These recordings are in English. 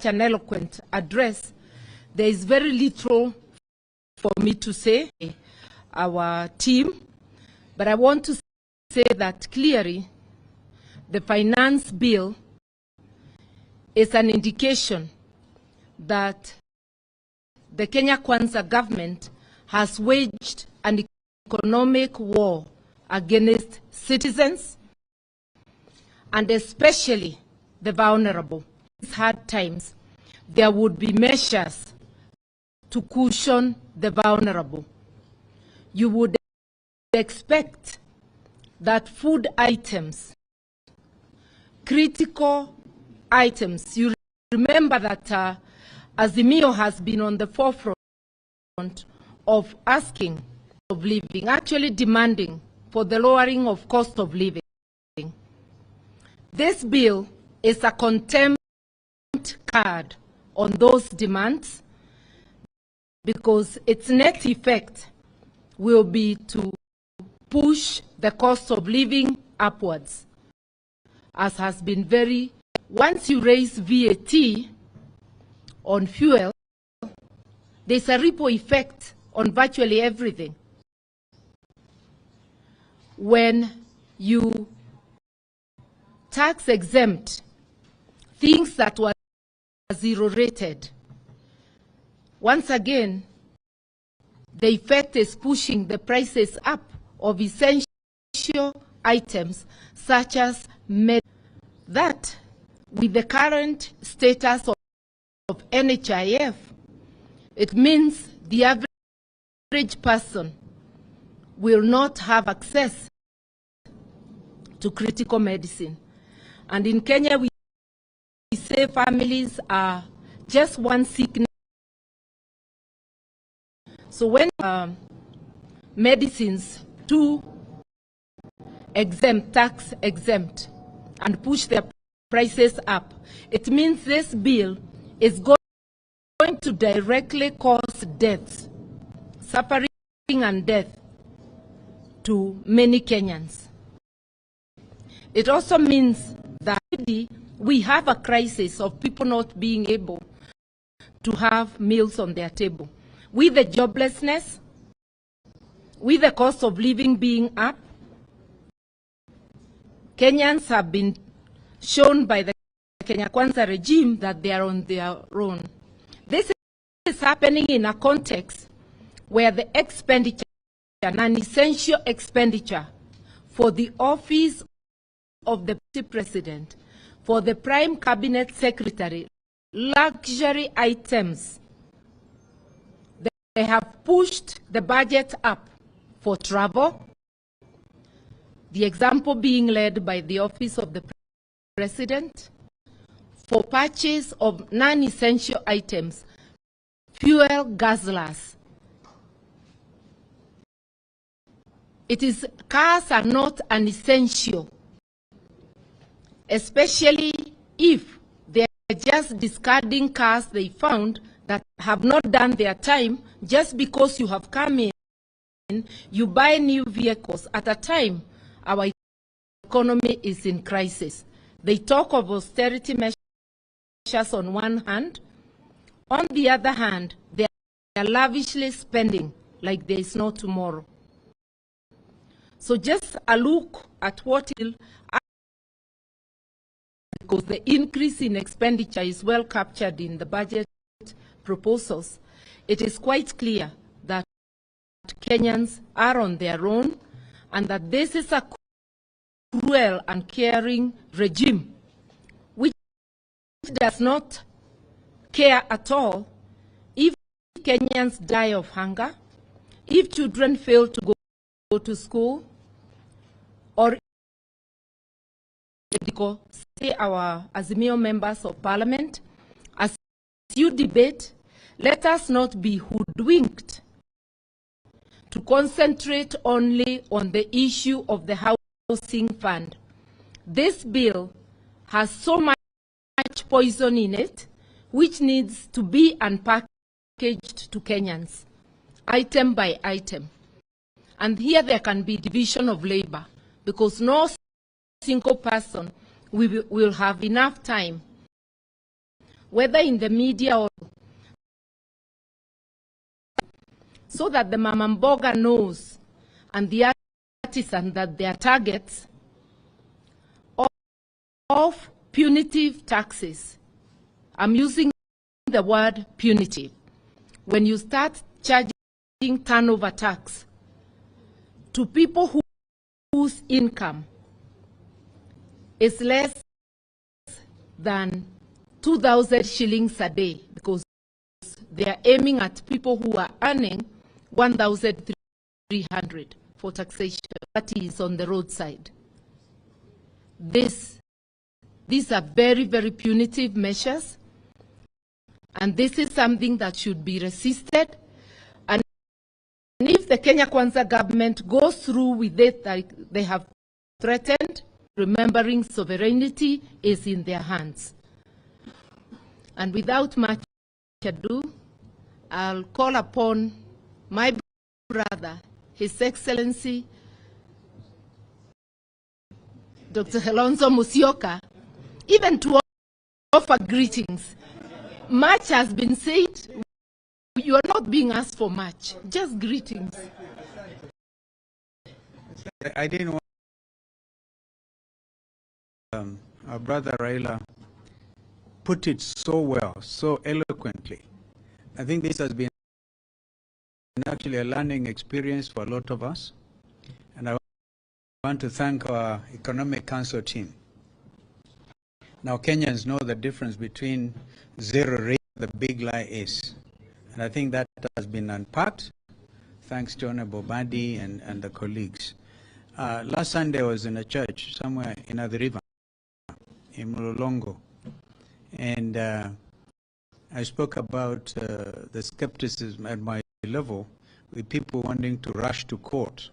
an eloquent address, there is very little for me to say, our team, but I want to say that clearly the finance bill is an indication that the Kenya Kwanza government has waged an economic war against citizens, and especially the vulnerable. In these hard times, there would be measures to cushion the vulnerable. You would expect that food items, critical items, you remember that Azimio has been on the forefront of asking of living, actually demanding for the lowering of cost of living. This bill is a contempt card on those demands because its net effect will be to push the cost of living upwards, as has been very. Once you raise VAT on fuel, there's a ripple effect on virtually everything. When you tax exempt things that were zero rated, once again, the effect is pushing the prices up of essential items such as that. With the current status of NHIF, it means the average person will not have access to critical medicine. And in Kenya, we say families are just one sickness. So when medicines to exempt, tax exempt, and push their prices up, it means this bill is going to directly cause deaths, suffering and death to many Kenyans. It also means that we have a crisis of people not being able to have meals on their table. With the joblessness, with the cost of living being up, Kenyans have been shown by the Kenya Kwanza regime that they are on their own. This is happening in a context where the expenditure, non-essential expenditure for the office of the president, for the prime cabinet secretary, luxury items, they have pushed the budget up for travel, the example being led by the office of the president, for purchase of non-essential items, fuel, guzzlers. Cars are not an essential, especially if they are just discarding cars they found that have not done their time. Just because you have come in, you buy new vehicles at a time our economy is in crisis. They talk of austerity measures on one hand. On the other hand, they are lavishly spending like there is no tomorrow. So just a look at what will, because the increase in expenditure is well captured in the budget proposals, it is quite clear that Kenyans are on their own and that this is a cruel and caring regime which does not care at all if Kenyans die of hunger, if children fail to go to school, or say our Azimio members of parliament, as you debate, let us not be hoodwinked to concentrate only on the issue of the housing fund. This bill has so much poison in it, which needs to be unpackaged to Kenyans, item by item. And here there can be division of labor, because no single person will have enough time whether in the media or so that the Mamamboga knows and the artisan that they are targets of punitive taxes. I'm using the word punitive. When you start charging turnover tax to people whose income is less than 2,000 shillings a day, because they are aiming at people who are earning 1,300 for taxation. That is on the roadside. These are very, very punitive measures, and this is something that should be resisted. And if the Kenya Kwanza government goes through with it, like they have threatened, remembering sovereignty is in their hands. And without much ado, I'll call upon my brother, His Excellency, Dr. Helonzo Musyoka, even to offer greetings. Much has been said. You are not being asked for much, just greetings. I didn't want our brother Raila put it so well, so eloquently. I think this has been actually a learning experience for a lot of us. And I want to thank our Economic Council team. Now Kenyans know the difference between zero rate and the big lie is. And I think that has been unpacked, thanks to Honorable Badi and the colleagues. Last Sunday I was in a church somewhere in the river, in Mulolongo. And I spoke about the skepticism at my level with people wanting to rush to court.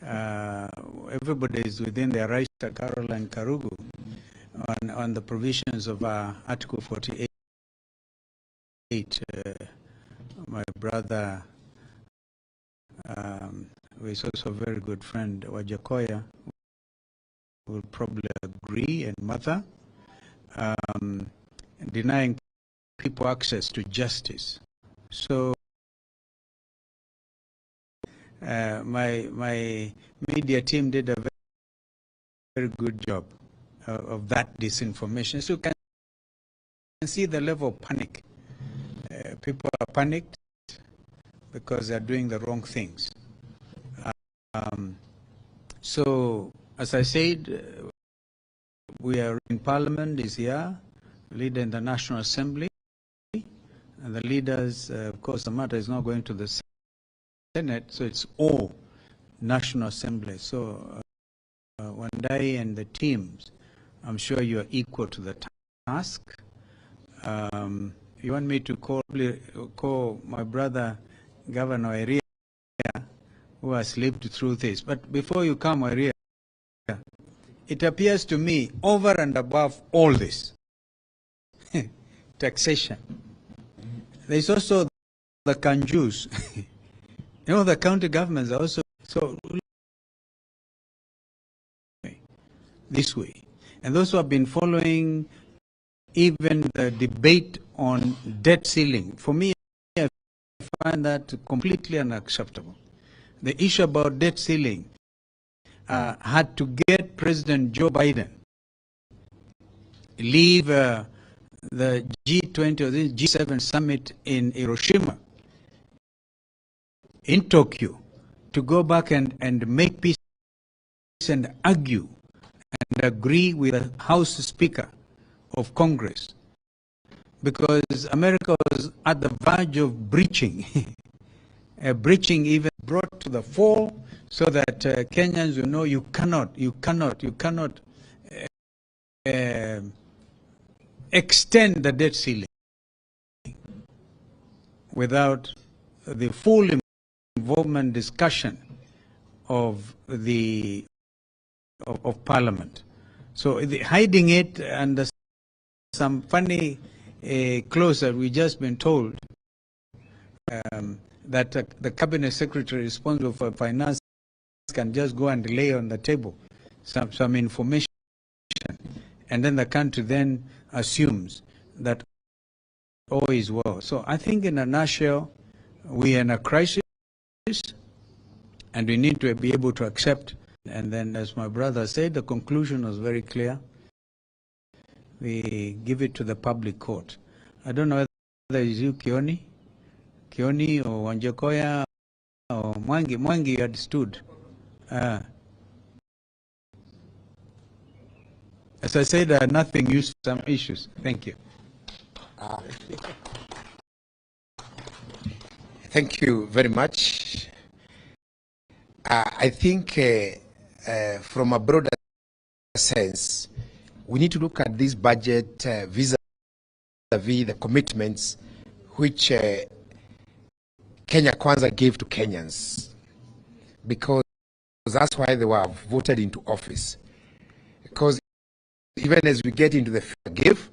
Everybody is within their rights, Karua and Karugu, on the provisions of Article 48. My brother, who is also a very good friend, Wacha, will probably agree, and Mother, denying people access to justice. So my media team did a very good job of that disinformation. So you can see the level of panic. People are panicked because they're doing the wrong things. So, as I said, we are in Parliament this year, leader in the National Assembly, and the leaders, of course, the matter is not going to the Senate, so it's all National Assembly. So, Wandai and the teams, I'm sure you are equal to the task. You want me to call my brother, Governor Eria, who has lived through this. But before you come, Eria, it appears to me, over and above all this, taxation, there's also the Kanjus. You know, the county governments are also so this way. And those who have been following even the debate on debt ceiling, for me, I find that completely unacceptable. The issue about debt ceiling had to get President Joe Biden leave the G20 or the G7 summit in Hiroshima, in Tokyo, to go back and make peace and argue and agree with the House Speaker of Congress, because America was at the verge of breaching, breaching even brought to the fore, so that Kenyans will know you cannot extend the debt ceiling without the full involvement discussion of Parliament. So hiding it under some funny clause that we just been told that the cabinet secretary responsible for finance can just go and lay on the table some information, and then the country then assumes that all is well. So I think in a nutshell, we are in a crisis, and we need to be able to accept. And then, as my brother said, the conclusion was very clear. We give it to the public court. I don't know whether it's you, Kioni, or Wanjakoya, or Mwangi. Mwangi had stood. As I said, nothing used some issues. Thank you. Thank you very much. I think from a broader sense, we need to look at this budget vis-a-vis the commitments which Kenya Kwanza gave to Kenyans, because that's why they were voted into office. Because even as we get into the give,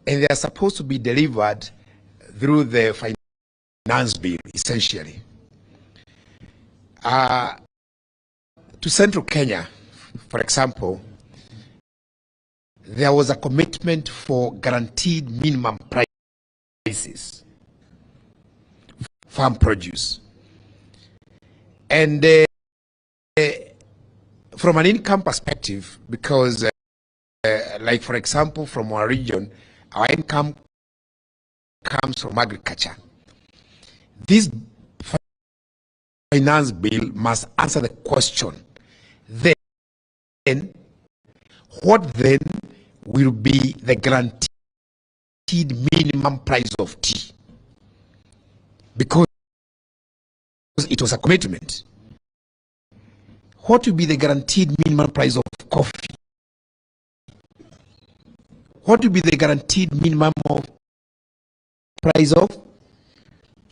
and they are supposed to be delivered through the finance bill, essentially. To Central Kenya, for example, there was a commitment for guaranteed minimum prices, farm produce. And from an income perspective, because like for example, from our region, our income comes from agriculture. This finance bill must answer the question, then what then will be the guaranteed minimum price of tea? Because it was a commitment. What will be the guaranteed minimum price of coffee? What will be the guaranteed minimum price of